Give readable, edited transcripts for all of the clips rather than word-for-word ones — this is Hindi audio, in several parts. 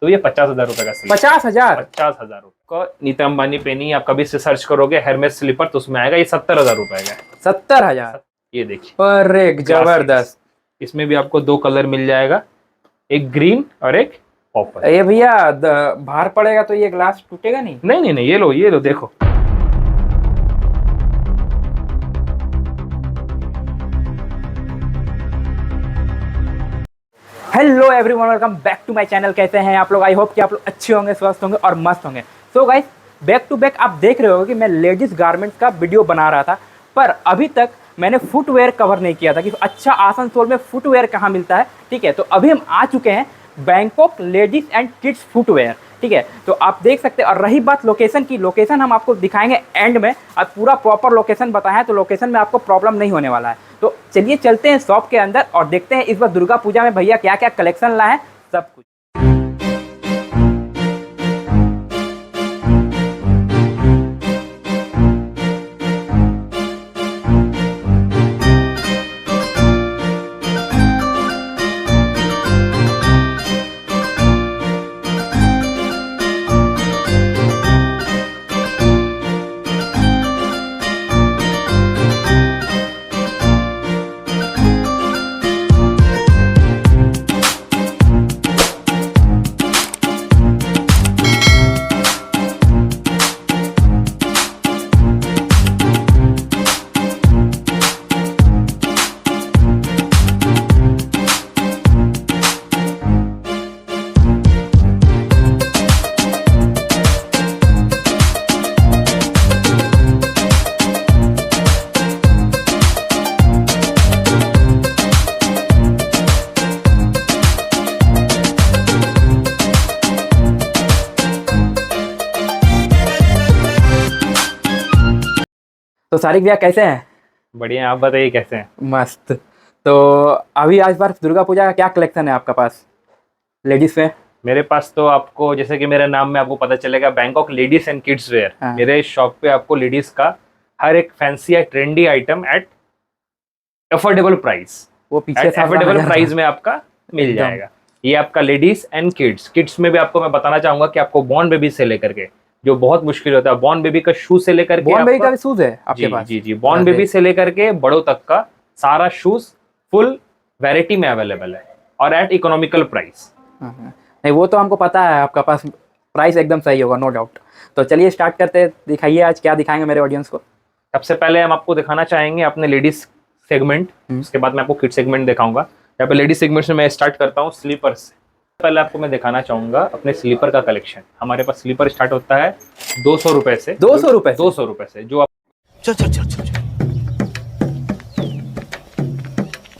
तो ये 50,000 रुपए का स्लीपर। 50,000? 50,000 का नीता अंबानी पेनी आप कभी से सर्च करोगे हेरमेस स्लीपर तो उसमें आएगा। ये 70,000 रुपए का है। 70,000? ये देखिए, अरे जबरदस्त। इसमें भी आपको 2 कलर मिल जाएगा, एक ग्रीन और एक पर्पल। ये भैया बाहर पड़ेगा तो ये ग्लास टूटेगा नहीं? नहीं नहीं नहीं, ये लो देखो। Hello everyone, welcome back to my channel. कैसे हैं आप लोग? आई होप कि आप लोग अच्छे होंगे, स्वस्थ होंगे और मस्त होंगे। So guys, back to back आप देख रहे हो कि मैं लेडीज़ गारमेंट्स का वीडियो बना रहा था, पर अभी तक मैंने फुटवेयर कवर नहीं किया था कि अच्छा आसनसोल में फुटवेयर कहाँ मिलता है। ठीक है, तो अभी हम आ चुके हैं Bangkok ladies and kids footwear. ठीक है, तो आप देख सकते हैं। और रही बात लोकेशन की, लोकेशन हम आपको दिखाएंगे एंड में। अब पूरा प्रॉपर लोकेशन बताया है तो लोकेशन में आपको प्रॉब्लम नहीं होने वाला है। तो चलिए चलते हैं शॉप के अंदर और देखते हैं इस बार दुर्गा पूजा में भैया क्या क्या कलेक्शन लाए हैं, सब कुछ। तो सारिक भैया कैसे हैं? बढ़िया, आप बताइए कैसे हैं? मस्त। तो अभी आज बार दुर्गा पूजा का क्या कलेक्शन है आपका पास लेडीज में? मेरे पास तो आपको, जैसे कि मेरे नाम में आपको पता चलेगा, Bangkok ladies and kids where. हाँ। मेरे शॉप पे आपको लेडीज का हर एक फैंसी या trendy item at affordable price, वो पीछे अफोर्डेबल प्राइस में आपका मिल जाएगा। ये आपका लेडीज एंड किड्स में भी आपको मैं बताना चाहूंगा कि आपको बॉर्न बेबी से लेकर के, जो बहुत मुश्किल होता है, बॉर्न बेबी का शूज से लेकर के, बॉर्न बेबी का भी शूज है आपके पास? जी, बॉर्न बेबी से लेकर के बड़ों तक का सारा शूज फुल वैरायटी में अवेलेबल है और एट इकोनॉमिकल प्राइस। नहीं, वो तो हमको पता है, आपका पास प्राइस एकदम सही होगा, नो डाउट। तो चलिए स्टार्ट करते हैं। दिखाइए आज क्या दिखाएंगे मेरे ऑडियंस को। सबसे पहले हम आपको दिखाना चाहेंगे अपने लेडीज सेगमेंट, उसके बाद मैं आपको किड सेगमेंट दिखाऊंगा। यहाँ पे लेडीज सेगमेंट से मैं स्टार्ट करता हूँ स्लीपर से। पहले आपको मैं दिखाना चाहूंगा अपने स्लीपर का कलेक्शन। हमारे पास स्लीपर स्टार्ट होता है 200 रुपए से। 200 रुपए? 200 रुपए से, जो आप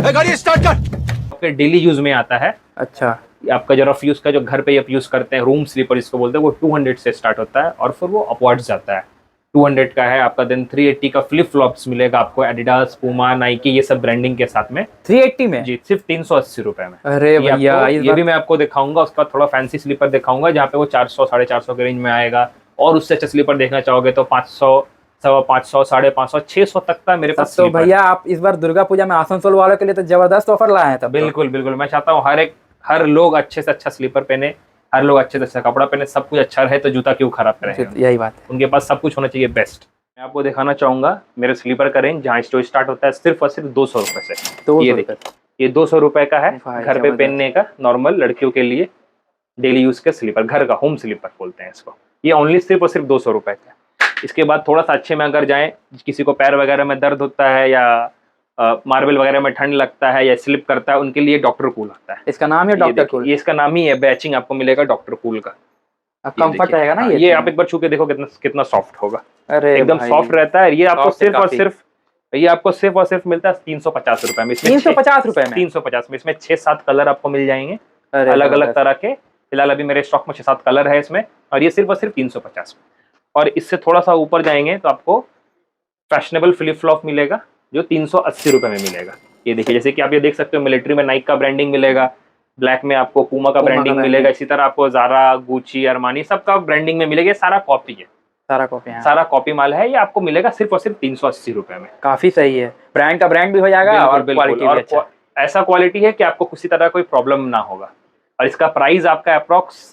गाड़ी स्टार्ट कर। आपके डेली यूज में आता है। अच्छा, आपका जो रफ यूज का, जो घर पे आप यूज करते हैं, रूम स्लीपर जिसको बोलते हैं, वो 200 से स्टार्ट होता है और फिर वो अपवर्ड्स जाता है। 200 का है आपका। देन 380 का फ्लिप फ्लॉप्स मिलेगा आपको, एडिडास, पूमा, नाइकी, ये सब ब्रांडिंग के साथ में। 380 में? जी, सिर्फ 380 रुपए में। अरे भैया, ये भी मैं आपको दिखाऊंगा। उसका थोड़ा फैंसी स्लीपर दिखाऊंगा जहाँ पे वो 400 450 के रेंज में आएगा। और उससे अच्छा स्लीपर देखना चाहोगे तो 500, 550, 550, 600 तक का मेरे पास। तो भैया आप इस बार दुर्गा पूजा में आसनसोल वालों के लिए तो जबरदस्त ऑफर लाए हैं तब। बिल्कुल बिल्कुल, मैं चाहता हूँ हर लोग अच्छे से अच्छा स्लीपर पहने, हर लोग अच्छे से अच्छा कपड़ा पहने, सब कुछ अच्छा रहे, तो जूता क्यों खराब करें। यही बात है, उनके पास सब कुछ होना चाहिए बेस्ट। मैं आपको दिखाना चाहूंगा मेरे स्लीपर का रेंज, जहाँ जो स्टार्ट होता है सिर्फ और सिर्फ 200 रुपए से। तो ये देखिए, ये 200 रुपए का है, घर पे पहनने का, नॉर्मल लड़कियों के लिए डेली यूज का स्लीपर, घर का होम स्लीपर बोलते हैं इसको। ये ओनली सिर्फ और सिर्फ 200 रुपए का। इसके बाद थोड़ा सा अच्छे में अगर जाएं, किसी को पैर वगैरह में दर्द होता है या मार्बल वगैरह में ठंड लगता है या स्लिप करता है, उनके लिए डॉक्टर कूल आता है। इसका नाम है डॉक्टर कूल? ये इसका नाम ही है, बैचिंग आपको मिलेगा डॉक्टर कूल का। कंफर्ट रहेगा ना ये आप एक बार छू के देखो कितना सॉफ्ट होगा। अरे एकदम सॉफ्ट रहता है। ये आपको सिर्फ और सिर्फ मिलता है 350 रुपए में। 350 रुपए में? 350 में। इसमें 6-7 कलर आपको मिल जाएंगे, अलग अलग तरह के। फिलहाल अभी मेरे स्टॉक में 6-7 कलर है इसमें, और ये सिर्फ और सिर्फ 350 में। और इससे थोड़ा सा ऊपर जाएंगे तो आपको फैशनेबल फ्लिप फ्लॉप मिलेगा, जो 380 रुपए में मिलेगा। ये देखिए, जैसे कि आप ये देख सकते हो, मिलिट्री में नाइक का ब्रांडिंग मिलेगा, ब्लैक में आपको पूमा का ब्रांडिंग मिलेगा, इसी तरह आपको ज़ारा, गुची, अरमानी सबका ब्रांडिंग में मिलेगा। ये सारा कॉपी है, सारा कॉपी माल है। ये आपको मिलेगा सिर्फ और सिर्फ 380 रुपए में। काफी सही है, ब्रांड का ब्रांड भी हो जाएगा और क्वालिटी भी अच्छा। ऐसा क्वालिटी है कि आपको किसी तरह कोई प्रॉब्लम ना होगा। और इसका प्राइस आपका अप्रॉक्स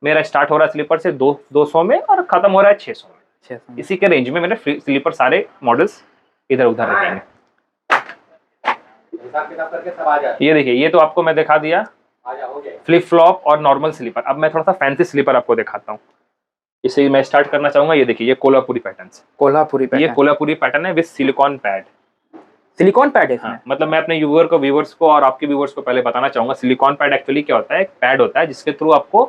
मेरा स्टार्ट हो रहा है स्लीपर से 200 में और खत्म हो रहा है 600 में। 600 में। इसी के रेंज में मैंने स्लीपर सारे मॉडल्स इधर उधर रखेंगे। ये देखिए, ये तो आपको मैं दिखा दिया फ्लिप फ्लॉप और नॉर्मल स्लीपर। अब मैं थोड़ा सा फैंसी स्लीपर आपको दिखाता हूँ। इसे मैं स्टार्ट करना चाहूंगा। ये देखिए, ये कोल्हापुरी पैटर्न, कोल्हापुरी ये पैटर्न, कोल्हापुरी पैटर्न है with silicon pad. Silicon pad है इसमें। हाँ, मतलब मैं अपने व्यूवर्स को और आपके व्यूवर्स को पहले बताना चाहूंगा, सिलिकॉन पैड एक्चुअली क्या होता है, एक पैड होता है जिसके थ्रू आपको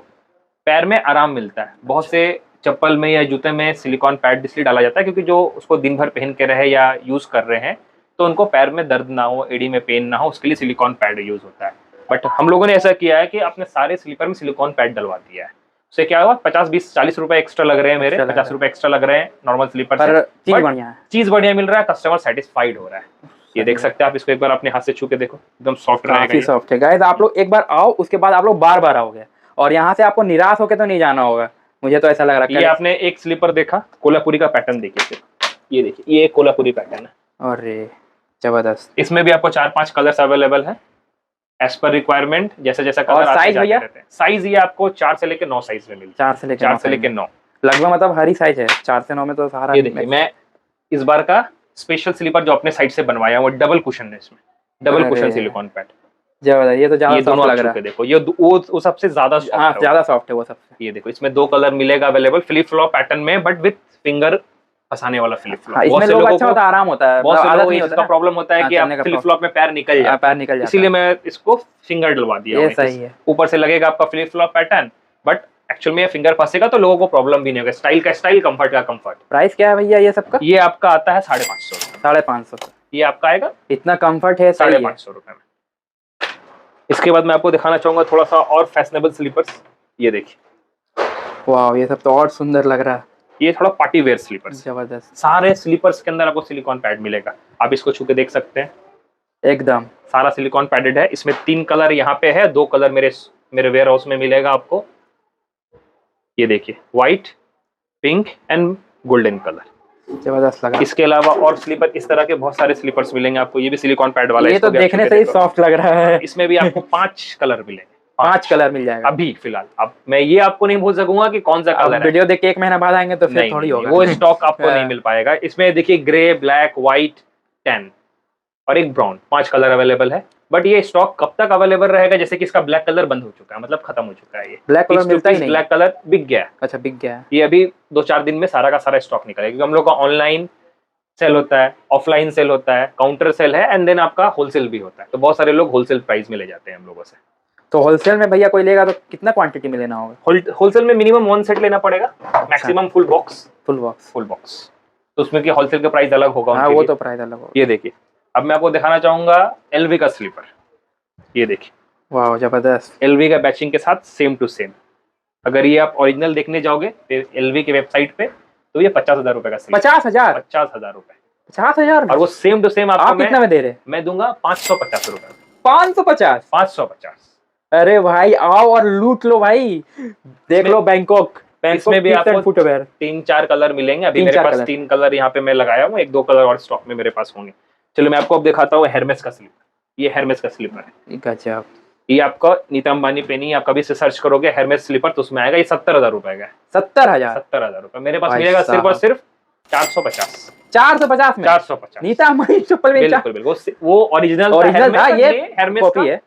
पैर में आराम मिलता है। बहुत से चप्पल में या जूते में सिलिकॉन पैड इसलिए डाला जाता है क्योंकि जो उसको दिन भर पहन के रहे या यूज कर रहे हैं तो उनको पैर में दर्द ना हो, एड़ी में पेन ना हो, उसके लिए सिलिकॉन पैड यूज होता है। बट हम लोगों ने ऐसा किया है कि अपने सारे स्लीपर में सिलिकॉन पैड डलवा दिया है। उससे क्या हुआ, 50, 20, 40 रुपए एक्स्ट्रा लग रहे हैं, मेरे 50 रुपए एक्स्ट्रा लग रहे हैं नॉर्मल स्लीपर से, चीज बढ़िया मिल रहा है, कस्टमर सेटिस्फाइड हो रहा है। ये देख सकते हैं आप, इसको एक बार अपने हाथ से छू के देखो, एकदम सॉफ्ट रहेगा, काफी सॉफ्ट है गाइस। आप लोग एक बार आओ, उसके बाद आप लोग बार बार आओगे और यहाँ से आपको निराश होके तो नहीं जाना होगा, मुझे तो ऐसा लग रहा है। ये आपने एक स्लीपर देखा, कोल्हापुरी का पैटर्न देखिए, ये देखिए, ये एक कोल्हापुरी पैटर्न है। अरे जबरदस्त। इसमें भी आपको 4-5 कलर्स अवेलेबल है एज पर रिक्वायरमेंट, जैसा जैसा कलर साइज भैया, साइज ये आपको 4 से लेकर 9 साइज में मिलता है। 4 से लेकर 9 लगभग, मतलब हर ही साइज है 4 से 9 में तो सारा। ये देखिए, मैं इस बार का स्पेशल स्लीपर जो अपने साइड से बनवाया वो डबल कुशन है, इसमें डबल कुशन सिलिकॉन पैड। जबरदस्त, ये तो ज्यादा सॉफ्ट लग रहा है। देखो, ये वो सबसे ज्यादा ज्यादा सॉफ्ट है वो सबसे। ये देखो, इसमें 2 कलर मिलेगा अवेलेबल फ्लिप फ्लॉप पैटर्न में, बट विद फिंगर फंसाने वाला फ्लिप फ्लॉप। इसमें लोग अच्छा होता है, आराम होता है, बहुत से लोगों को इसका प्रॉब्लम होता है कि आप फ्लिप फ्लॉप में पैर निकल जाए, इसीलिए मैं इसको फिंगर डलवा दिया। ये सही है। ऊपर से लगेगा आपका flip flop pattern, but actual में फिंगर फंसेगा तो लोगों को प्रॉब्लम भी नहीं होगा। स्टाइल का स्टाइल, कंफर्ट का कंफर्ट। प्राइस क्या है भैया ये सबका? ये आपका आता है 550। 550 ये आपका आएगा, इतना कंफर्ट है, 550 रुपए में। इसके बाद मैं आपको दिखाना चाहूंगा थोड़ा सा और फैशनेबल स्लीपर्स। ये देखिए, वाह, ये सब तो और सुंदर लग रहा है। ये थोड़ा पार्टी वेयर स्लीपर्स, जबरदस्त। सारे स्लीपर्स के अंदर आपको सिलिकॉन पैड मिलेगा। आप इसको छू के देख सकते हैं, एकदम सारा सिलिकॉन पैडेड है। इसमें 3 कलर यहाँ पे है, 2 कलर मेरे वेयर हाउस में मिलेगा आपको। ये देखिए, white, pink and golden colour, जबरदस्त लगा। इसके अलावा और स्लीपर, इस तरह के बहुत सारे स्लीपर्स मिलेंगे आपको। ये भी सिलिकॉन पैड वाला है, ये तो देखने से ही सॉफ्ट लग रहा है। इसमें भी आपको 5 कलर मिलेंगे, 5 कलर मिल जाएगा अभी फिलहाल। अब मैं ये आपको नहीं बोल सकूंगा कि कौन सा कलर है, वीडियो देख के 1 महीना बाद आएंगे तो फिर थोड़ी होगा, वो स्टॉक आपको नहीं मिल पाएगा। इसमें देखिए, ग्रे, ब्लैक, व्हाइट, टैन और एक ब्राउन, 5 कलर अवेलेबल है। बट ये स्टॉक कब तक अवेलेबल रहेगा, जैसे कि इसका ब्लैक कलर बंद हो चुका है, मतलब खत्म हो चुका है। ये ब्लैक कलर मिलता ही नहीं, ब्लैक कलर बिक गया। अच्छा, बिक गया। ये अभी 2-4 दिन में सारा का सारा स्टॉक निकलेगा, क्योंकि हम लोग का ऑनलाइन सेल होता है, ऑफलाइन सेल होता है, काउंटर सेल है, एंड देन आपका होलसेल भी होता है। तो बहुत सारे लोग होलसेल प्राइस में ले जाते हैं हम लोगों से। तो होलसेल में भैया कोई लेगा तो कितना क्वांटिटी में लेना होगा? होलसेल में मिनिमम 1 सेट लेना पड़ेगा, maximum full box. Full box तो उसमें की होलसेल का प्राइस अलग होगा। हाँ, वो तो प्राइस अलग होगा। ये देखिए, अब मैं आपको दिखाना चाहूंगा एलवी का स्लीपर। ये देखिए, वाह जबरदस्त, एलवी का बैचिंग के साथ सेम टू सेम। अगर ये आप ओरिजिनल देखने जाओगे एलवी की वेबसाइट पे तो ये 50,000 रुपए का स्लीपर। 50,000? 50,000 रुपए, 50,000, और वो सेम टू सेम आप कितना में दे रहे? मैं दूंगा 550 रुपए। 550? 550। अरे भाई आओ और लूट लो भाई, देख लो बैंकॉक। इसमें भी आपको फुटवेयर 3-4 कलर मिलेंगे। अभी मेरे पास 3 कलर यहाँ पे मैं लगाया हूँ, 1-2 कलर और स्टॉक में मेरे पास होंगे। चलो मैं आपको अब दिखाता हूँ हेरमेस का स्लीपर। ये हेरमेस का स्लीपर है, गजब। ये आपका नीता अंबानी पेनी, आप कभी से सर्च करोगे हेरमेस स्लीपर तो उसमें आएगा। ये 70,000 रुपए का। 70,000 रुपए मेरे पास मिलेगा सिर्फ और सिर्फ 450। 450 में 450 नीता अंबानी चप्पल में? बिल्कुल, वो ओरिजिनल था, ये हेरमेस कॉपी है,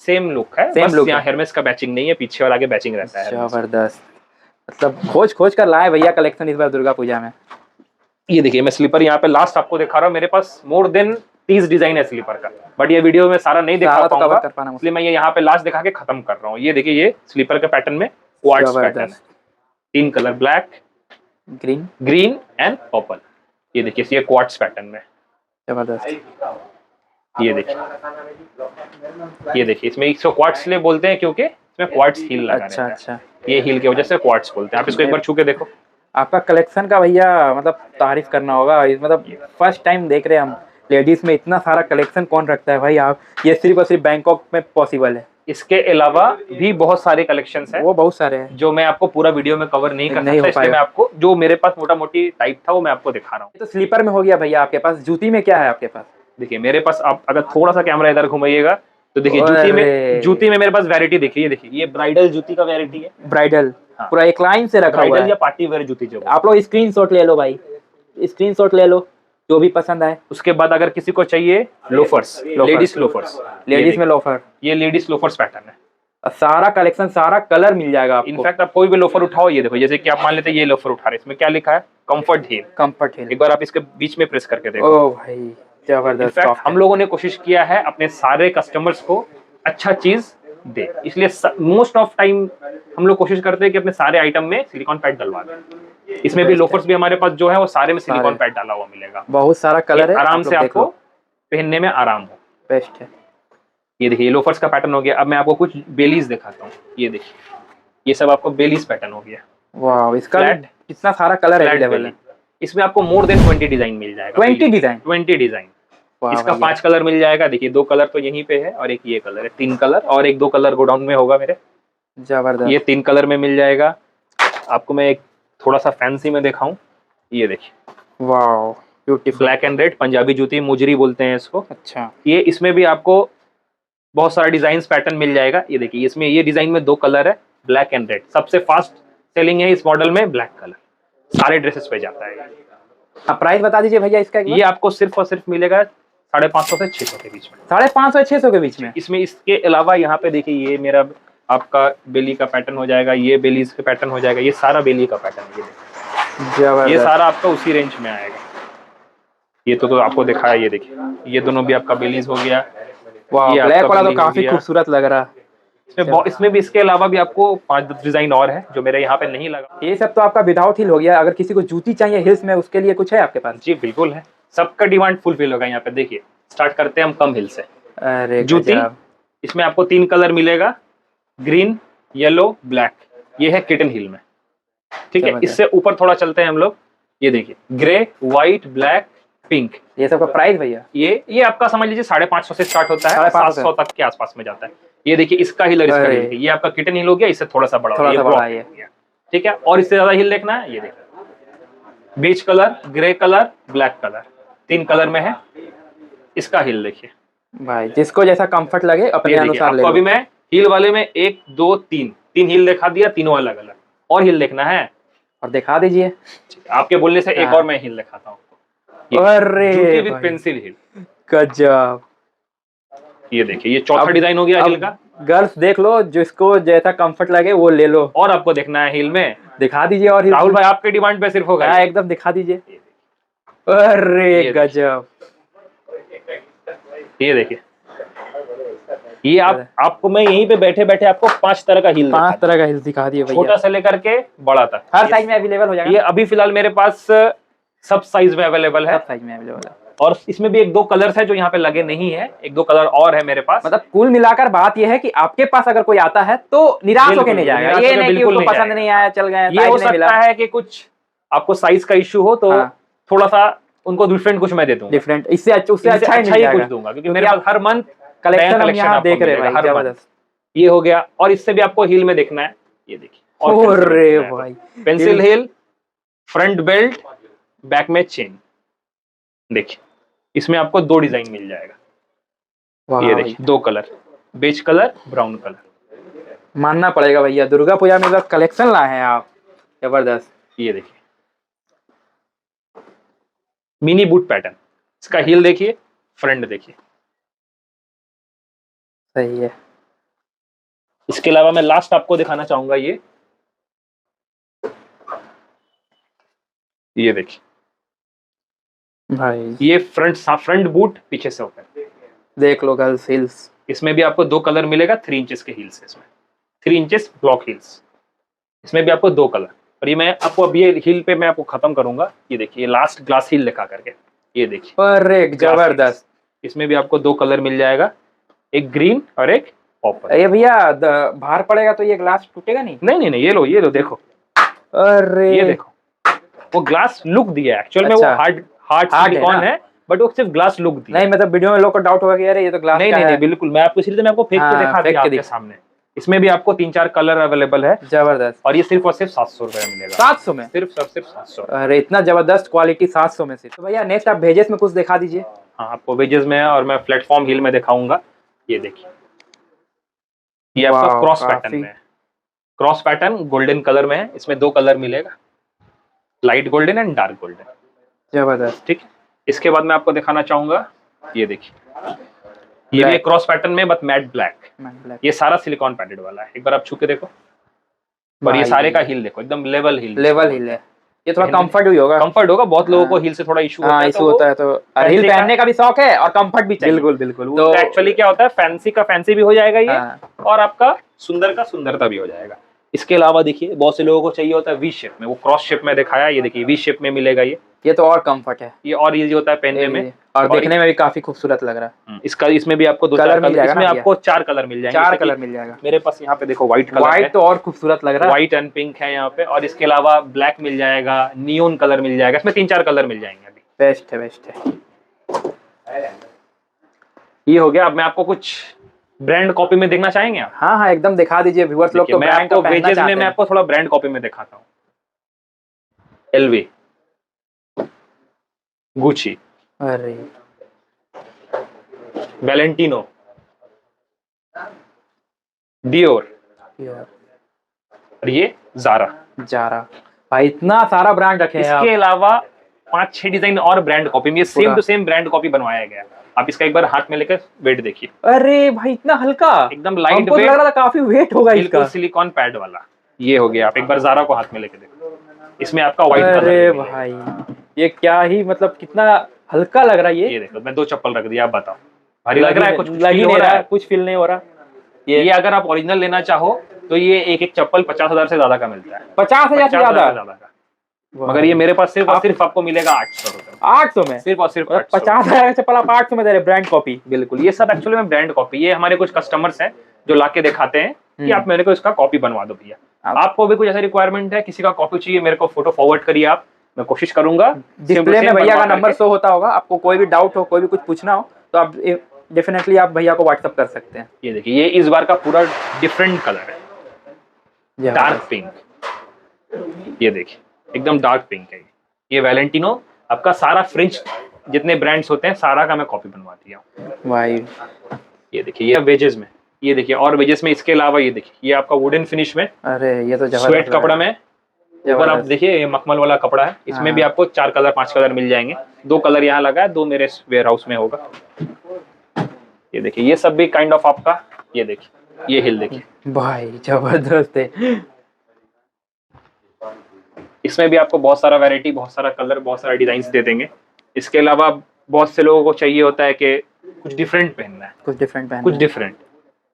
सेम लुक है, सेम लुक। यहाँ हेरमेस का बैचिंग नहीं है, पीछे और आगे बैचिंग रहता है। जबरदस्त, मतलब खोज कर लाए भैया कलेक्शन इस बार दुर्गा पूजा में। ये देखिए, मैं स्लीपर यहाँ पे लास्ट आपको दिखा रहा हूँ। मेरे पास मोर देन 30 डिजाइन है स्लीपर का, बट ये वीडियो में सारा नहीं दिखा पाऊंगा, इसलिए मैं ये यहाँ पे लास्ट दिखा के खत्म कर रहा हूँ। ये देखिए, ये स्लीपर के पैटर्न में क्वार्ट्ज पैटर्न है, 3 colour, black, green and purple. ये देखिए, ये क्वार्ट्ज पैटर्न में, जबरदस्त। ये देखिए, ये देखिए, इसमें इसको क्वार्ट्ज इसलिए बोलते हैं क्योंकि इसमें क्वार्ट्ज हील लगा रहता है। अच्छा, ये हील की वजह से क्वार्ट्ज बोलते हैं। आप इसको एक बार छू के देखो। आपका कलेक्शन का भैया मतलब तारीफ करना होगा, मतलब फर्स्ट टाइम देख रहे हैं हम, लेडीज में इतना सारा कलेक्शन कौन रखता है भाई। आप ये सिर्फ और सिर्फ बैंकॉक में पॉसिबल है। इसके अलावा भी बहुत सारे कलेक्शंस हैं, वो बहुत सारे हैं जो मैं आपको पूरा वीडियो में कवर नहीं कर सकता, इसलिए मैं आपको जो मेरे पास मोटा मोटी टाइप था वो मैं आपको दिखा रहा हूँ। तो स्लीपर में हो गया भैया, आपके पास जूती में क्या है आपके पास? देखिए, मेरे पास आप अगर थोड़ा सा कैमरा इधर घुमाइएगा तो देखिए, जूती में मेरे पास वैरायटी देखिए। ये देखिए, ये ब्राइडल जूती का वैरायटी है। ब्राइडल, हाँ। पूरा एक लाइन से रखा हुआ ब्राइडल है। या पार्टी वेयर जूती जो आप लोग स्क्रीनशॉट ले लो भाई, स्क्रीनशॉट ले लो जो भी पसंद आए। उसके बाद अगर किसी को चाहिए लोफर्स, लेडीज लोफर्स, लेडीज में लोफर, ये लेडीज लोफर्स पैटर्न है। सारा कलेक्शन, सारा कलर मिल जाएगा आपको। इनफैक्ट आप कोई भी लोफर उठाओ, ये देखो, जैसे कि आप मान लेते हैं ये लोफर उठा रहे हैं, इसमें क्या लिखा है, कंफर्ट हील। कंफर्ट हिल, एक बार आप इसके बीच में प्रेस करके देखो। ओ भाई जबरदस्त। इनफैक्ट हम लोगों ने कोशिश किया है अपने सारे कस्टमर्स को अच्छा चीज दे, इसलिए मोस्ट ऑफ टाइम हम लोग कोशिश करते हैं कि अपने सारे आइटम में सिलिकॉन पैड डलवा दें। इसमें भी लोफर्स भी हमारे पास जो है वो सारे में सिलिकॉन पैड डाला हुआ मिलेगा। बहुत सारा कलर है, आराम से आपको पहनने में आराम हो, बेस्ट है। ये देखिए, ये लोफर्स का पैटर्न हो गया। अब मैं आपको कुछ बेलीज दिखाता हूँ। ये देखिए, ये सब आपको बेलीज पैटर्न हो गया। वाह, इसका Flat- कितना सारा कलर अवेलेबल है। इसमें आपको मोर देन 20 डिजाइन मिल जाएगा। 20 डिजाइन, 20 डिजाइन। वाह इसका भैया। 5 कलर मिल जाएगा। देखिए 2 कलर तो यहीं पे है और एक ये कलर है, 3 कलर, और एक 2 कलर गोडाउन में होगा मेरे। जबरदस्त, ये 3 कलर में मिल जाएगा आपको। मैं एक थोड़ा सा फैंसी में दिखाऊं, ये देखिए, वाह beautiful, black and red Punjabi जूती, मुजरी बोलते हैं इसको। अच्छा, ये इसमें भी आपको बहुत सारा डिजाइन पैटर्न मिल जाएगा। ये देखिए, इसमें ये डिजाइन में 2 कलर है, ब्लैक एंड रेड। सबसे फास्ट सेलिंग है इस मॉडल में ब्लैक कलर, सारे ड्रेसेस पे जाता है। आप प्राइस बता दीजिए भैया इसका। ये आपको सिर्फ और सिर्फ मिलेगा 550 से 600 के बीच में। 550 600 के बीच में। इसमें इसके अलावा यहाँ पे देखिए, ये मेरा आपका बेली का पैटर्न हो जाएगा, ये बेलीज का पैटर्न हो जाएगा, ये सारा बेली का पैटर्न है। ये देखिए, जबरदस्त, ये सारा आपका उसी रेंज में आएगा। ये तो आपको दिखाया, ये देखिए, ये दोनों भी आपका बेलीज हो गया। वाह, ये ब्लैक आपका वाला तो बेली हो काफी गया। खूबसूरत लग रहा है। इसमें भी इसके अलावा भी आपको 5 डिजाइन और है जो मेरे यहाँ पे नहीं लगा। ये सब तो आपका विदाउट हिल हो गया। अगर किसी को जूती चाहिए हिल्स में, उसके लिए कुछ है आपके पास? जी बिल्कुल है, सबका डिमांड फुलफिल होगा यहाँ पे। देखिए, स्टार्ट करते हैं हम कम हिल से। अरे जूती, इसमें आपको 3 कलर मिलेगा, ग्रीन, येलो, ब्लैक। ये है किटन हिल में, ठीक है। इससे ऊपर थोड़ा चलते हैं हम लोग। ये देखिए, ग्रे, व्हाइट, ब्लैक, पिंक। ये सब का प्राइस भैया? ये आपका समझ लीजिए 550 से स्टार्ट होता है, 550 700 तक के आसपास में जाता है। ये देखिए, इसका हिल और इसका हिल, ये आपका किटन हिल हो गया, इससे थोड़ा सा बड़ा थोड़ा सा बड़ा है, ठीक है। और इससे ज्यादा हिल देखना है, ये देखिए, beige colour, grey colour, black colour, 3 colour में है। इसका हिल देखिए भाई, जिसको जैसा कंफर्ट लगे अपने अनुसार ले लो। अभी मैं हिल वाले में 1 2 3 हिल दिखा दिया, तीनों अलग अलग। और हिल देखना है और दिखा दीजिए। आपके बोलने से एक और मैं हिल दिखाता हूँ। अरे जूती विद पेंसिल हिल, गजब। ये देखिए, ये चौथा डिजाइन हो गया हिल का। गर्ल्स देख लो, जिसको जैसा कंफर्ट लगे वो ले लो। और आपको देखना है हिल में, दिखा दीजिए। और राहुल भाई आपके डिमांड पे सिर्फ होगा, एकदम दिखा दीजिए। अरे गजब, ये देखिए, ये आपको मैं यहीं पे बैठे बैठे आपको 5 तरह का हिल 5 तरह का हिल दिखा दिए भैया, छोटा से लेकर के बड़ा तक, हर साइज में अवेलेबल हो जाएगा। ये अभी फिलहाल मेरे पास सब साइज में अवेलेबल है, सब साइज में अवेलेबल है। और इसमें भी 1-2 कलर्स है जो यहाँ पे लगे नहीं है, 1-2 कलर और है मेरे पास। मतलब कुल मिलाकर बात यह है कि आपके पास अगर कोई आता है तो निराश होकर नहीं जाएगा। ये नहीं कि उसको पसंद नहीं आया, चल गए। ये हो सकता है कि कुछ आपको साइज का इशू हो तो थोड़ा सा उनको डिफरेंट कुछ मैं दे दूंगा, डिफरेंट, इससे उससे अच्छा ही कुछ दूंगा, क्योंकि मेरे पास हर मंथ कलेक्शन हम यहाँ देख रहे हैं भाई, जबरदस्त। ये हो गया। और इससे भी आपको हिल में देखना है, ये देखिए, अरे भाई, पेंसिल हिल, फ्रंट बेल्ट, बैक में चेन। देखिए, इसमें आपको 2 डिजाइन मिल जाएगा। ये देखिए, 2 colour, beige colour, brown colour. मानना पड़ेगा भैया, दुर्गा पूजा में जब कलेक्शन लाए हैं आप, जबरदस्त। ये देखिए, मिनी बूट पैटर्न, इसका हील देखिए, फ्रंट देखिए, सही है। इसके अलावा मैं लास्ट आपको दिखाना चाहूंगा, ये देखिए भाई, ये फ्रंट बूट पीछे से ओपन, देख लो गर्ल्स हिल्स। इसमें भी आपको 2 कलर मिलेगा, 3 इंचेस के हील्स, इसमें 3 इंचेस ब्लॉक हील्स, इसमें भी आपको 2 कलर। और ये मैं आपको अभी हील पे मैं आपको खत्म करूंगा। ये देखिए, लास्ट ग्लास हील दिखा करके, ये देखिए, अरे जबरदस्त। इसमें भी आपको 2 कलर मिल जाएगा, एक ग्रीन और एक पर्पल। ये भैया बाहर पड़ेगा तो ये ग्लास टूटेगा नहीं? नहीं, ये लो देखो, अरे ये देखो, वो ग्लास लुक दिया है। एक्चुअल में वो हार्ड सिलिकॉन है, बट वो सिर्फ ग्लास लुक दिया। नहीं, मतलब वीडियो में लोग को डाउट होगा कि अरे ये तो ग्लास नहीं, बिल्कुल, मैं आपको इसलिए मैं आपको फेंक के दिखा दिया आपके सामने। इसमें भी आपको 3-4 कलर अवेलेबल है, जबरदस्त। और ये सिर्फ और सिर्फ 700 रुपए में मिलेगा। 700 में? सिर्फ 700। अरे इतना जबरदस्त क्वालिटी 700 में सिर्फ। तो भैया नेक्स्ट आप वेजेस में कुछ दिखा दीजिए। हाँ, आपको वेजेस में और मैं प्लेटफॉर्म हील में दिखाऊंगा। ये देखिए, ये आपका क्रॉस पैटर्न में है, क्रॉस पैटर्न गोल्डन कलर में है, इसमें 2 कलर मिलेगा, light golden and dark golden. जबरदस्त। ठीक, इसके बाद मैं आपको दिखाना चाहूंगा, ये देखिए, ये भी एक क्रॉस पैटर्न में बट मैट ब्लैक। ये सारा सिलिकॉन पैडेड वाला है, एक बार आप छू के देखो। और ये सारे का हील देखो, एकदम लेवल हील, लेवल हील है। ये थोड़ा कंफर्ट भी होगा, कंफर्ट होगा। बहुत लोगों को हील से थोड़ा इशू होता है, इशू होता है, तो हील पहनने का भी शौक है और कंफर्ट भी चाहिए। बिल्कुल बिल्कुल। तो एक्चुअली क्या होता है, फैंसी का फैंसी भी हो जाएगा ये, और आपका सुंदर का सुंदरता भी हो जाएगा। इसके अलावा देखिए, बहुत से लोगों को चाहिए होता है वी शेप में, वो क्रॉस शेप में दिखाया, ये देखिए वी शेप में मिलेगा। ये तो और कंफर्ट है, ये और इजी होता है पहनने में, और देखने में भी काफी खूबसूरत लग रहा है। इसका इसमें भी आपको 2-4 कलर, इसमें आपको 4 कलर मिल जाएंगे। 4 कलर मिल जाएगा मेरे पास यहाँ पे देखो व्हाइट कलर है, व्हाइट तो और खूबसूरत लग रहा है, व्हाइट एंड पिंक है यहाँ पे। और इसके अलावा ब्लैक मिल जाएगा, नियोन कलर मिल जाएगा, इसमें 3-4 कलर मिल जाएंगे अभी। बेस्ट है, बेस्ट है। ये हो गया। अब मैं आपको कुछ ब्रांड कॉपी में देखना चाहेंगे आप? हाँ हाँ, एकदम दिखा दीजिए व्यूअर्स लोग, तो मैं आपको वेजेस में मैं आपको थोड़ा ब्रांड कॉपी में दिखाता हूँ। एलवी, गुची, अरे वैलेंटिनो, डियोर, और ये जारा। भाई इतना सारा ब्रांड रखे हैं। इसके अलावा 5-6 डिजाइन और ब्रांड कॉपी में, ये same to same brand copy बनवाया गया। आप इसका एक बार हाथ में लेकर वेट देखिए। अरे भाई इतना हल्का, एकदम लाइट वेट, लग रहा था काफी वेट होगा इसका। सिलिकॉन पैड वाला ये हो गया। आप एक बार जारा को हाथ में लेके देखो, इसमें आपका व्हाइट कलर। अरे भाई ये क्या ही, मतलब कितना हल्का लग रहा है ये देखो, मैं 2 चप्पल रख दिया, आप बताओ भारी लग रहा है? कुछ लग ही नहीं रहा, कुछ फील नहीं हो रहा। ये अगर आप ओरिजिनल लेना चाहो तो ये एक चप्पल 50,000 से ज्यादा का मिलता है। 50,000 से ज्यादा का। मगर ये मेरे पास सिर्फ और सिर्फ आपको मिलेगा 800 रुपए। 800 में? सिर्फ और सिर्फ 50,000 का चप्पल आप 800 में दे रहे, ब्रांड कॉपी। बिल्कुल, ये सब एक्चुअली में ब्रांड कॉपी। ये हमारे कुछ कस्टमर्स हैं जो लाके दिखाते हैं कि आप मेरे को इसका कॉपी बनवा दो भैया। आपको भी कुछ ऐसा रिक्वायरमेंट है, किसी का कॉपी चाहिए, मेरे को फोटो फॉरवर्ड करिए आप, मैं कोशिश करूंगा। डिस्प्ले में भैया का नंबर शो होता होगा, आपको कोई भी डाउट हो, कोई भी कुछ पूछना हो तो आप डेफिनेटली आप भैया को व्हाट्सएप कर सकते हैं। ये देखिए, ये इस बार का पूरा डिफरेंट कलर है, डार्क पिंक। ये देखिए एकदम डार्क पिंक है। ये वैलेंटिनो, आपका सारा फ्रेंच जितने ब्रांड्स होते हैं सारा का मैं कॉपी बनवा दिया हूँ भाई। ये देखिए, ये वेजेस में, ये देखिए और वेजेस में। इसके अलावा ये देखिए, ये आपका वुडन फिनिश में, अरे ये तो स्वेट कपड़ा में, ऊपर आप देखिए ये मखमल वाला कपड़ा है। इसमें भी आपको 4 कलर 5 कलर मिल जाएंगे। 2 कलर यहाँ लगा है, 2 मेरे वेयर हाउस में होगा। ये देखिए, ये सब भी काइंड ऑफ आपका, ये देखिए ये हिल देखिए भाई, जबरदस्त है। इसमें भी आपको बहुत सारा वैरायटी, बहुत सारा कलर, बहुत सारा डिजाइन दे देंगे। इसके अलावा बहुत से लोगों को चाहिए होता है कि कुछ डिफरेंट पहनना है, कुछ डिफरेंट,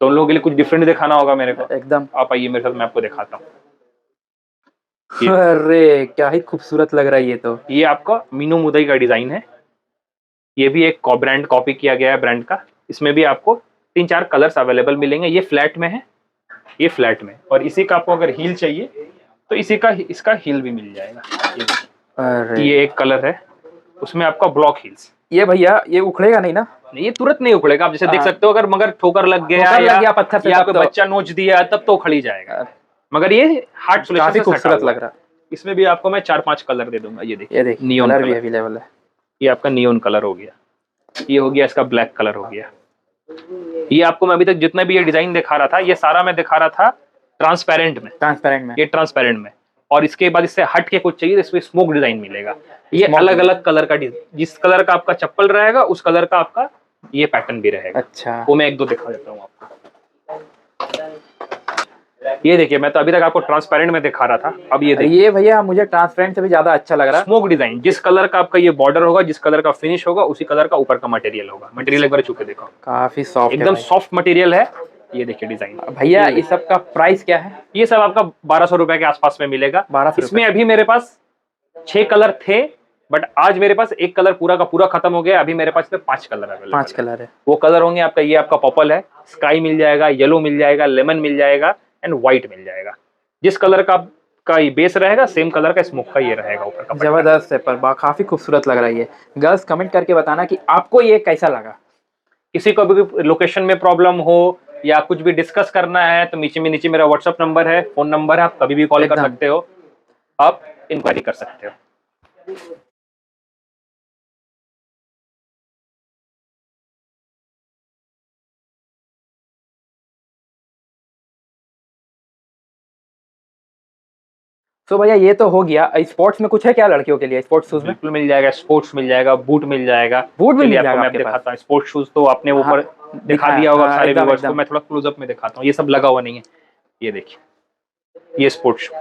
तो उन लोगों के लिए कुछ डिफरेंट दिखाना होगा मेरे को। एकदम आप आइए मेरे साथ, मैं आपको दिखाता हूँ। अरे क्या ही खूबसूरत लग रहा है ये तो। ये आपका मीनू मुदई का डिजाइन है। ये भी एक ब्रांड कॉपी किया गया है ब्रांड का। इसमें भी आपको 3-4 कलर्स अवेलेबल मिलेंगे। ये फ्लैट में है, ये फ्लैट में, और इसी का आपको अगर हील चाहिए तो इसी का इसका हील भी मिल जाएगा। ये एक कलर है, उसमें आपका ब्लॉक हील्स। ये भैया ये उखड़ेगा नहीं ना? नहीं, ये तुरंत नहीं उखड़ेगा। आप जैसे देख सकते हो, अगर मगर ठोकर लग गया पत्थर से, या कोई बच्चा नोच दिया तब तो उखड़ ही जाएगा। मगर ये हार्ड सोल्यूशन से खूबसूरत लग रहा है। इसमें भी आपको मैं 4-5 कलर दे दूंगा। ये देखिए नियोन कलर भी अवेलेबल है। ये आपका नियोन कलर हो गया, ये हो गया इसका ब्लैक कलर हो गया। ये आपको मैं अभी तक जितना भी ये डिजाइन दिखा रहा था, ये सारा मैं दिखा रहा था ट्रांसपेरेंट में, ये ट्रांसपेरेंट में। और इसके बाद इससे हट के कुछ चाहिए, इसमें स्मोक डिजाइन मिलेगा। ये अलग अलग कलर का, जिस कलर का आपका चप्पल रहेगा उस कलर का आपका ये पैटर्न भी रहेगा। अच्छा, वो मैं 1-2 दिखा देता हूँ आपको। ये देखिए, मैं तो अभी तक आपको ट्रांसपेरेंट में दिखा रहा था, अब ये देखिए। ये भैया मुझे ट्रांसपेरेंट से भी ज्यादा अच्छा लग रहा है। स्मोक डिजाइन, जिस कलर का आपका ये बॉर्डर होगा, जिस कलर का फिनिश होगा, उसी कलर का ऊपर का मटेरियल होगा। मटेरियल एक बार छू के देखो, काफी सॉफ्ट, एकदम सॉफ्ट मटेरियल है। ये देखिए डिजाइन। भैया इस सब का प्राइस क्या है? ये सब आपका 1200 रुपए के आसपास में मिलेगा। 1200। इसमें अभी मेरे पास 6 कलर थे, बट आज मेरे पास 1 कलर पूरा का पूरा खत्म हो गया। अभी मेरे पास 5 कलर अवेलेबल, 5 कलर है। वो कलर होंगे आपका, ये आपका पर्पल है, स्काई मिल जाएगा, येलो मिल जाएगा, लेमन मिल जाएगा एंड व्हाइट मिल जाएगा। जिस कलर का ये बेस रहेगा, सेम कलर का स्मोक का ये रहेगा ऊपर का। जबरदस्त है, पर काफी खूबसूरत लग रहा है ये। गर्ल्स कमेंट करके बताना कि आपको ये कैसा लगा। किसी को भी लोकेशन में प्रॉब्लम हो या कुछ भी डिस्कस करना है तो नीचे मेरा व्हाट्सएप नंबर है, फोन नंबर है, आप कभी भी कॉल कर सकते हो, आप इंक्वायरी कर सकते हो। तो भैया ये तो हो गया। स्पोर्ट्स में कुछ है क्या लड़कियों के लिए, स्पोर्ट्स शूज में? बिल्कुल मिल जाएगा, स्पोर्ट्स मिल जाएगा, बूट मिल जाएगा। बूट भी चलिए मिल जाएगा आपको मैं आपके पास? दिखाता हूँ। स्पोर्ट्स शूज तो आपने हाँ, ऊपर दिखा दिखाया, दिया होगा हाँ, सारे एकदम व्यूअर्स को। एकदम। मैं थोड़ा क्लोजअप में दिखाता हूँ, ये सब लगा हुआ नहीं है। ये देखिए, ये स्पोर्ट्स शू,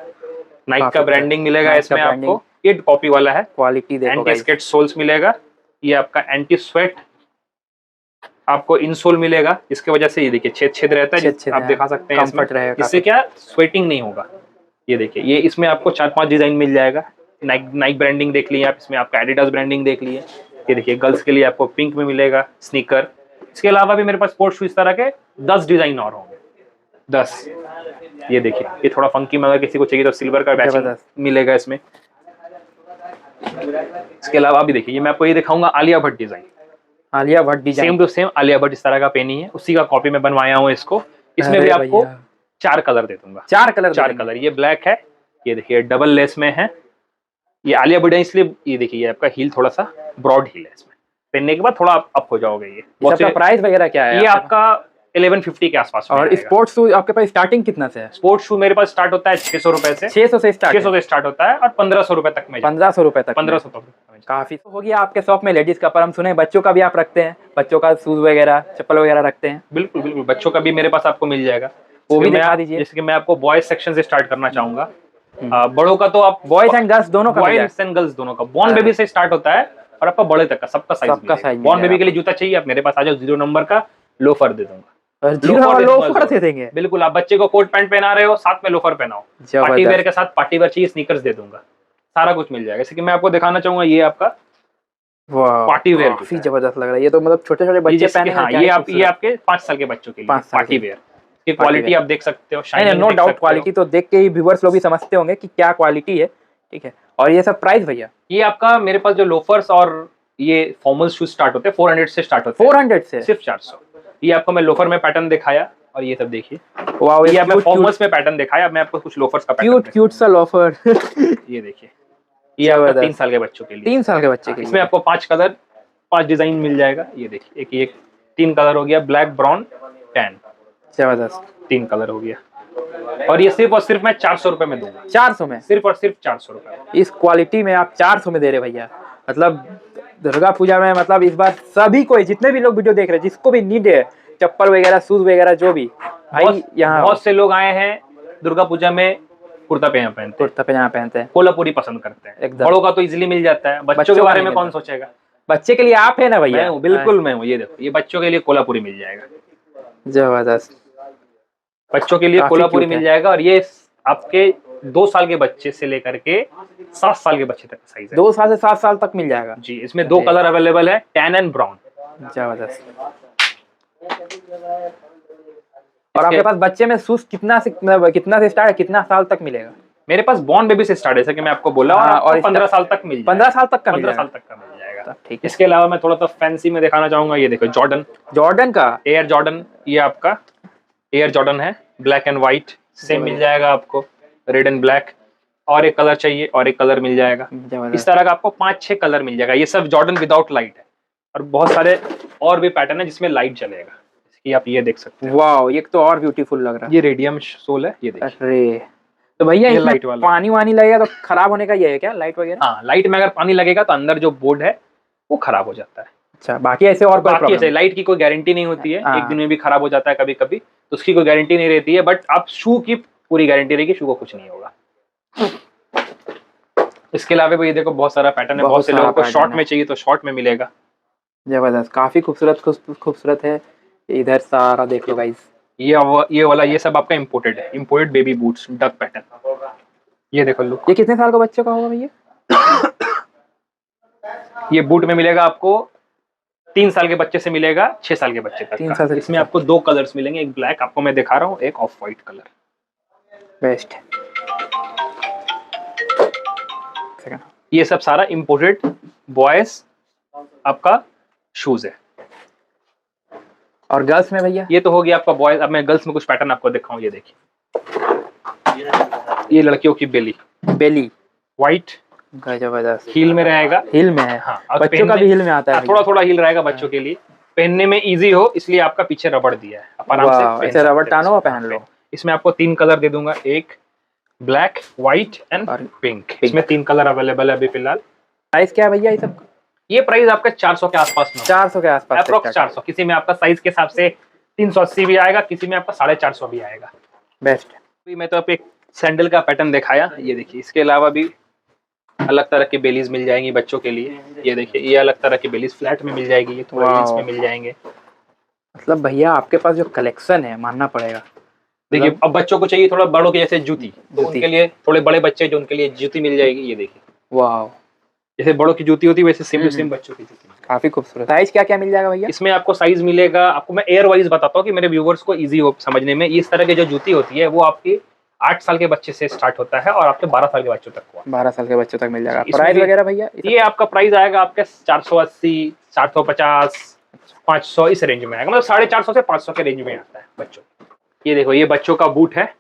नाइक का काफी ब्रांडिंग मिलेगा नाइक का इसमें ब्रांडिंग, आपको। ये कॉपी वाला है। क्वालिटी देखो एंटी गाइस। स्केट सोल्स मिलेगा। ये आपका एंटी स्वेट आपको इनसोल मिलेगा। इसके वजह से ये देखिए छेद छेद रहता है, छेद-छेद आप है, दिखा सकते हैं comfort इसमें। रहेगा इससे काफी। क्या स्वेटिंग नहीं होगा। ये देखिए, ये इसमें आपको 4-5 डिजाइन मिल जाएगा। नाइक नाइक ब्रांडिंग देख लिए आप, इसमें आपका एडिडास ब्रांडिंग देख लिए। ये देखिए, गर्ल्स के लिए आपको पिंक में मिलेगा स्नीकर। इसके अलावा भी मेरे पास स्पोर्ट्स शू इस तरह के 10 डिजाइन और होंगे, 10। ये देखिए, ये थोड़ा फंकी में अगर किसी को चाहिए तो सिल्वर का मैचिंग जबरदस्त। मिलेगा इसमें। इसके अलावा भी देखिए, ये मैं आपको ये दिखाऊंगा Alia Bhatt design. Alia Bhatt design, same to same Alia Bhatt इस तरह का पहनी है, उसी का कॉपी में बनवाया हूँ इसको। इसमें भी अरे आपको भैया। 4 कलर दे दूंगा। 4 कलर, 4 कलर। ये ब्लैक है, ये देखिए डबल लेस में है। ये आलिया भट्ट है इसलिए ये देखिए, ये आपका हील थोड़ा सा ब्रॉड हील है, इसमें पहनने के बाद थोड़ा अप हो जाओगे। ये इसका प्राइस वगैरह क्या है? ये आपका 1150 के आसपास में और आएगा। स्पोर्ट्स शूज आपके पास स्टार्टिंग कितना से है? स्पोर्ट्स शू मेरे पास स्टार्ट होता है 600 रुपए से। 600 से स्टार्ट? 600 से स्टार्ट होता है और 1500 रुपए तक में। 1500 रुपए तक? 1500 तक में। काफी तो हो गया आपके शॉप में लेडीज का, पर हम सुने बच्चों का भी आप रखते हैं, बच्चों का शूज वगैरह, चप्पल वगैरह रखते हैं? बिल्कुल बिल्कुल, बच्चों का भी मेरे पास आपको मिल जाएगा। वो भी दिखा दीजिए। जैसे कि मैं आपको बॉयज सेक्शन से स्टार्ट करना चाहूंगा। बड़ों का तो आप बॉयज एंड गर्ल्स दोनों का मिल बॉयज एंड गर्ल्स दोनों का, बॉर्न बेबी से स्टार्ट होता है और आपका बड़े तक का सबका साइज। बॉर्न बेबी के लिए जूता चाहिए, आप मेरे पास आ जाओ, 0 नंबर का लोफर दे दूंगा। लोफर दे देंगे? बिल्कुल, आप बच्चे को कोट पैंट पहना रहे हो, साथ में लोफर पहनाओ। पार्टी वेयर के साथ पार्टी वेयर चाहिए, स्नीकर्स दे दूंगा, सारा कुछ मिल जाएगा। जैसे कि मैं आपको दिखाना चाहूंगा, ये आपका पार्टी वेयर काफी जबरदस्त लग रहा है। ये तो मतलब छोटे छोटे बच्चे पहने। हाँ, ये आपके 5 साल के बच्चों के लिए पार्टी वेयर की क्वालिटी आप देख सकते हो। नो डाउट, क्वालिटी तो देख के ही व्यूअर्स लोग भी समझते होंगे कि क्या क्वालिटी है। ठीक है, और ये सब प्राइस भैया? ये आपका मेरे पास जो लोफर्स और ये फॉर्मल शूज स्टार्ट होते हैं 400 से स्टार्ट होते हैं। 400 से? सिर्फ 400। ये आपको मैं लोफर में पैटर्न दिखाया, और ये सब देखिए। वाओ, ये मैं फॉर्मल्स में पैटर्न दिखाया, अब मैं आपको कुछ लोफर्स का पैटर्न क्यूट सा लोफर। ये देखिए, ये आपका 3 साल के बच्चों के लिए। 3 साल के बच्चे के लिए इसमें आपको 5 कलर 5 डिजाइन मिल जाएगा। ये देखिए, एक 3 कलर हो गया, ब्लैक, ब्राउन, टैन। जबरदस्त, 3 कलर हो गया। और ये सिर्फ और सिर्फ मैं 400 रुपए में दूंगा। 400 में? सिर्फ और सिर्फ 400 रुपए। इस क्वालिटी में आप 400 में दे रहे भैया? मतलब दुर्गा पूजा में, मतलब इस बार सभी को, जितने भी लोग वीडियो देख रहे हैं, जिसको भी नीड है चप्पल वगैरह, शूज वगैरह, जो भी भाई यहाँ। बहुत से लोग आए हैं दुर्गा पूजा में कुर्ता पजामा पहनते हैं, कोल्हापुरी पसंद करते हैं। बड़ों का तो इजीली मिल जाता है, बच्चों के बारे में कौन सोचेगा? बच्चे के लिए आप है ना भैया? मैं हूँ, बिल्कुल मैं हूँ। ये देखो, ये बच्चों के लिए कोल्हापुरी मिल जाएगा। जबरदस्त, बच्चों के लिए कोल्हापुरी मिल जाएगा। और ये आपके 2 साल के बच्चे से लेकर के 7 साल के बच्चे तक का साइज है। 2 साल से 7 साल तक मिल जाएगा जी। इसमें 2 कलर अवेलेबल है, टैन एंड ब्राउन। जबरदस्त। और आपके पास बच्चे में शूज कितना से स्टार्ट है, कितना साल तक मिलेगा? मेरे पास बॉर्न बेबी से स्टार्ट है, जैसे कि मैं आपको बोला। और 15 साल तक मिल जाएगा। 15 साल तक का? 15 साल तक का मिल जाएगा। ठीक है। इसके अलावा मैं थोड़ा सा फैंसी में दिखाना चाहूंगा। ये देखो, जॉर्डन का एयर जॉर्डन। ये आपका एयर जॉर्डन है, ब्लैक एंड व्हाइट सेम मिल जाएगा आपको, रेड एंड ब्लैक। और एक कलर चाहिए, और एक कलर मिल जाएगा। इस तरह का आपको 5-6 कलर मिल जाएगा। ये सब जॉर्डन विदाउट लाइट है, और बहुत सारे और भी पैटर्न है जिसमें लाइट चलेगा। ये आप ये देख सकते हैं। वाओ, ये तो और ब्यूटीफुल लग रहा है। ये रेडियम सोल है, ये देखिए। अरे तो भैया इसमें लाइट वाला पानी वानी लगेगा तो खराब होने का ये है क्या, लाइट वगैरह? हाँ, लाइट में अगर पानी लगेगा तो अंदर जो बोर्ड है वो खराब हो जाता है। अच्छा, बाकी ऐसे और कोई बाकी ऐसे लाइट की कोई गारंटी नहीं होती है। एक दिन में भी खराब हो जाता है कभी कभी, तो उसकी कोई गारंटी नहीं रहती है। बट आप शू की पूरी गारंटी रहेगी, शू को कुछ नहीं होगा। इसके अलावा भी ये देखो, बहुत सारा पैटर्न है। बहुत से लोगों को शॉर्ट में चाहिए तो शॉर्ट में मिलेगा। जबरदस्त, काफी खूबसूरत है। इधर सारा देख लो गाइस, ये वाला ये सब आपका इम्पोर्टेड है, imported baby boots, duck pattern. ये देखो लुक। ये कितने साल का बच्चे का होगा भैया? ये बूट में मिलेगा आपको 3 साल के बच्चे से मिलेगा 6 साल के बच्चे तक 3 साल से। इसमें आपको 2 कलर्स मिलेंगे, एक ब्लैक आपको मैं दिखा रहा हूँ, एक ऑफ व्हाइट कलर। बेस्ट। ये सब सारा इम्पोर्टेड बॉयज आपका शूज है। और गर्ल्स में भैया? ये तो हो गया आपका बॉयज। अब मैं गर्ल्स में कुछ पैटर्न आपको दिखाऊं। ये देखिए, ये लड़कियों की बेली व्हाइट, जबरदस्त, हील में रहेगा। हील में है? हाँ, बच्चों का भी हील में आता है? थोड़ा थोड़ा हील रहेगा बच्चों के लिए, पहनने में इजी हो इसलिए आपका पीछे रबड़ दिया है, आप आराम से रबड़ टानो और पहन लो। इसमें आपको 3 कलर दे दूंगा, एक ब्लैक, व्हाइट एंड पिंक। इसमें 3 कलर अवेलेबल है अभी फिलहाल। प्राइस क्या है भैया ये सब? ये प्राइस आपका 400 के आसपास में, 400 के आसपास, अप्रोक्स 400। किसी में आपका साइज के हिसाब से 380 भी आएगा, किसी में आपका 450 भी आएगा। बेस्ट। अभी मैं तो आप एक सैंडल का पैटर्न दिखाया, ये देखिए। इसके अलावा भी अलग तरह की बेलीज मिल जाएंगी बच्चों के लिए। ये देखिए, ये अलग तरह की बेलीज फ्लैट में मिल जाएगी, ये थोड़ा जींस में मिल जाएंगे। मतलब भैया आपके पास जो कलेक्शन है मानना पड़ेगा। देखिए, अब बच्चों को चाहिए थोड़ा बड़ों के जैसे जूती, तो उनके लिए थोड़े बड़े बच्चे जो उनके लिए जूती मिल जाएगी। ये देखिए, वाह, जैसे बड़ों की जूती होती है वैसे सेम टू सेम बच्चों की जूती। काफी खूबसूरत। साइज क्या क्या मिल जाएगा भैया इसमें? आपको साइज मिलेगा, आपको मैं एयर वाइज बताता हूँ कि मेरे व्यूवर्स को इजी हो समझने में। इस तरह की जो जूती होती है वो आपकी 8 साल के बच्चे से स्टार्ट होता है और आपके 12 साल के बच्चों तक हुआ। 12 साल के बच्चों तक मिल जाएगा। प्राइस वगैरह भैया? ये आपका प्राइस आएगा आपके 480, 450, 500 इस रेंज में आएगा। मतलब 450 से 500 के रेंज में आता है बच्चों। ये देखो, ये बच्चों का बूट है।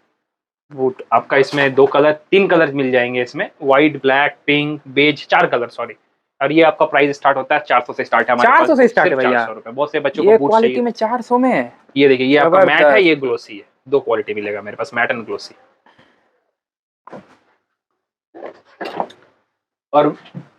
बूट आपका इसमें 3 कलर मिल जाएंगे इसमें, white, black, pink, beige, 4 colour sorry. और ये आपका प्राइस स्टार्ट होता है 400 से स्टार्ट है हमारे पास। 400 से स्टार्ट है भैया? 400 रुपए। बहुत से बच्चों को बूट क्वालिटी में 400 में है। ये देखिए, ये आपका मैट है, ये ग्लोसी है। 2 क्वालिटी मिलेगा मेरे पास, मैट एंड ग्लोसी। और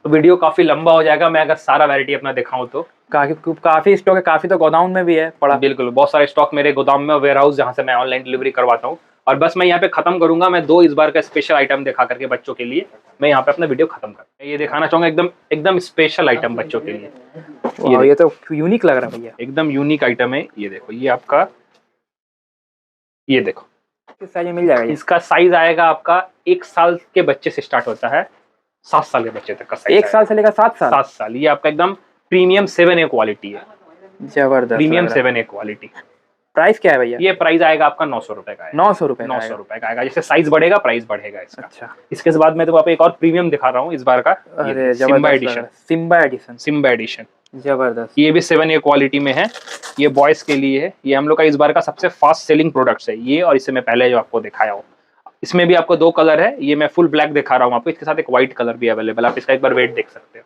वीडियो काफी लंबा हो जाएगा मैं अगर सारा वैरायटी अपना दिखाऊं तो। काफी स्टॉक है, काफी तो गोदाम में भी है पड़ा। बिल्कुल, बहुत सारे स्टॉक मेरे गोदाम में, वेयर हाउस जहां से मैं ऑनलाइन डिलीवरी करवाता हूं। और बस मैं यहाँ पे खत्म करूंगा। मैं 2 इस बार का स्पेशल आइटम दिखा करके बच्चों के लिए मैं यहाँ पे अपना वीडियो खत्म कर ये दिखाना चाहूंगा। एकदम स्पेशल आइटम बच्चों के लिए। ये तो यूनिक लग रहा है भैया, एकदम यूनिक आइटम है। ये देखो, ये आपका, ये देखो किस साइज में मिल जाएगा? इसका साइज आएगा आपका 1 साल के बच्चे से स्टार्ट होता है 7 साल के बच्चे तक का साइज। 1 साल से लेकर 7 साल? 7 साल। ये आपका एकदम प्रीमियम 7A क्वालिटी है। जबरदस्त, प्रीमियम 7A क्वालिटी। प्राइस क्या है भैया? ये प्राइस आएगा आपका 900 रुपए का। 900 रुपए? 900 रुपए का आएगा। जैसे साइज बढ़ेगा प्राइस बढ़ेगा इसका। अच्छा। इसके बाद मैं तो आपको एक और प्रीमियम दिखा रहा हूँ इस बार का। अरे सिम्बा एडिशन। सिम्बा एडिशन जबरदस्त। ये भी 7A क्वालिटी में है। ये बॉयज के लिए है। ये हम लोग का इस बार का सबसे फास्ट सेलिंग प्रोडक्ट्स है ये। और इससे मैं पहले जो आपको दिखाया हूँ, इसमें भी आपको 2 कलर है। ये मैं फुल ब्लैक दिखा रहा हूँ आपको, इसके साथ एक व्हाइट कलर भी अवेलेबल। आप इसका एक बार वेट देख सकते हो।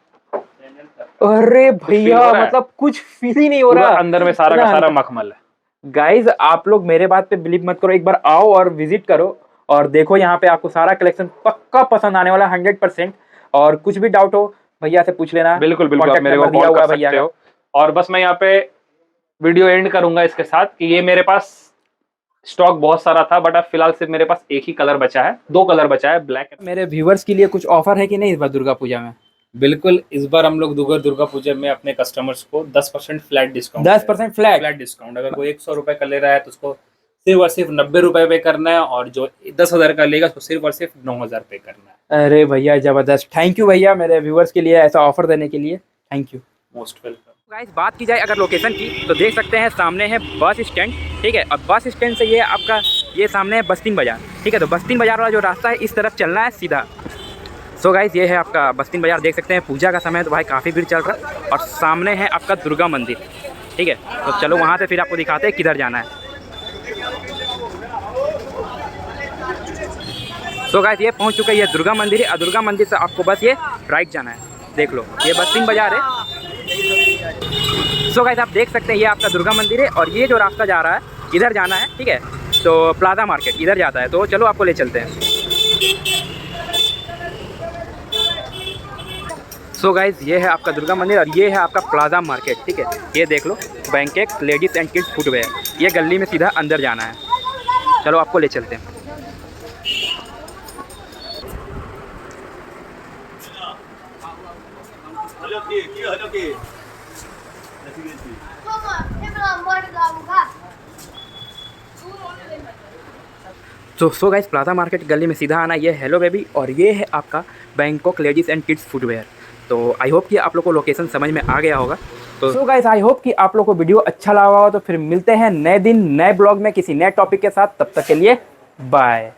अरे भैया, मतलब कुछ फील ही नहीं हो रहा। अंदर में सारा का सारा मखमल है। गाइज, आप लोग मेरे बात पे बिलीव मत करो, एक बार आओ और विजिट करो और देखो। यहाँ पे आपको सारा कलेक्शन पक्का पसंद आने वाला 100%। और कुछ भी डाउट हो भैया से पूछ लेना। बिल्कुल बिल्कुल, आप मेरे को कॉल कर सकते हो। और बस मैं यहाँ पे वीडियो एंड करूंगा इसके साथ कि ये मेरे पास स्टॉक बहुत सारा था, बट अब फिलहाल सिर्फ मेरे पास एक ही कलर बचा है, 2 कलर बचा है, ब्लैक। मेरे व्यूवर्स के लिए कुछ ऑफर है कि नहीं इस बार दुर्गा पूजा में? बिल्कुल, इस बार हम लोग दुर्गा पूजा में अपने कस्टमर्स को 10% फ्लैट डिस्काउंट। 10% flat discount. अगर कोई 100 रुपए का ले रहा है तो उसको सिर्फ और सिर्फ 90 रुपए पे करना है, और जो 10,000 का लेगा उसको सिर्फ और सिर्फ 9,000 पे करना है। अरे भैया जबरदस्त, थैंक यू भैया मेरे व्यूवर्स के लिए ऐसा ऑफर देने के लिए, thank you. Most welcome. Guys, बात की जाए अगर लोकेशन की तो देख सकते हैं सामने है बस स्टैंड, ठीक है। और बस स्टैंड से ये आपका ये सामने है बस्तीन बाजार, ठीक है। तो बस्तीन बाजार वाला जो रास्ता है इस तरफ चलना है सीधा। सो गाइस, ये है आपका बस्तीन बाजार। देख सकते हैं पूजा का समय तो भाई काफ़ी भीड़ चल रहा है। और सामने है आपका दुर्गा मंदिर, ठीक है। तो चलो वहाँ से फिर आपको दिखाते हैं किधर जाना है। सो गाइस, ये पहुँच चुका है, ये दुर्गा मंदिर है। और दुर्गा मंदिर से आपको बस ये राइट जाना है। देख लो, ये बस्तीन बाजार है। सो गाइस, आप देख सकते हैं ये आपका दुर्गा मंदिर है। और ये जो रास्ता जा रहा है इधर जाना है, ठीक है। तो प्लाजा मार्केट इधर जाता है, तो चलो आपको ले चलते हैं। सो गाइस, ये है आपका दुर्गा मंदिर और ये है आपका प्लाजा मार्केट, ठीक है। ये देख लो, बैंकेक लेडीज एंड किड्स फुटवेयर। ये गली में सीधा अंदर जाना है। चलो आपको ले चलते हैं। सो गाइस, प्लाजा मार्केट गली में सीधा आना, ये हेलो बेबी। और ये है आपका Bangkok ladies and kids footwear. तो आई होप कि आप लोग को लोकेशन समझ में आ गया होगा। तो सो गाइस, आई होप कि आप लोग को वीडियो अच्छा लगा होगा। तो फिर मिलते हैं नए दिन नए ब्लॉग में किसी नए टॉपिक के साथ। तब तक के लिए बाय।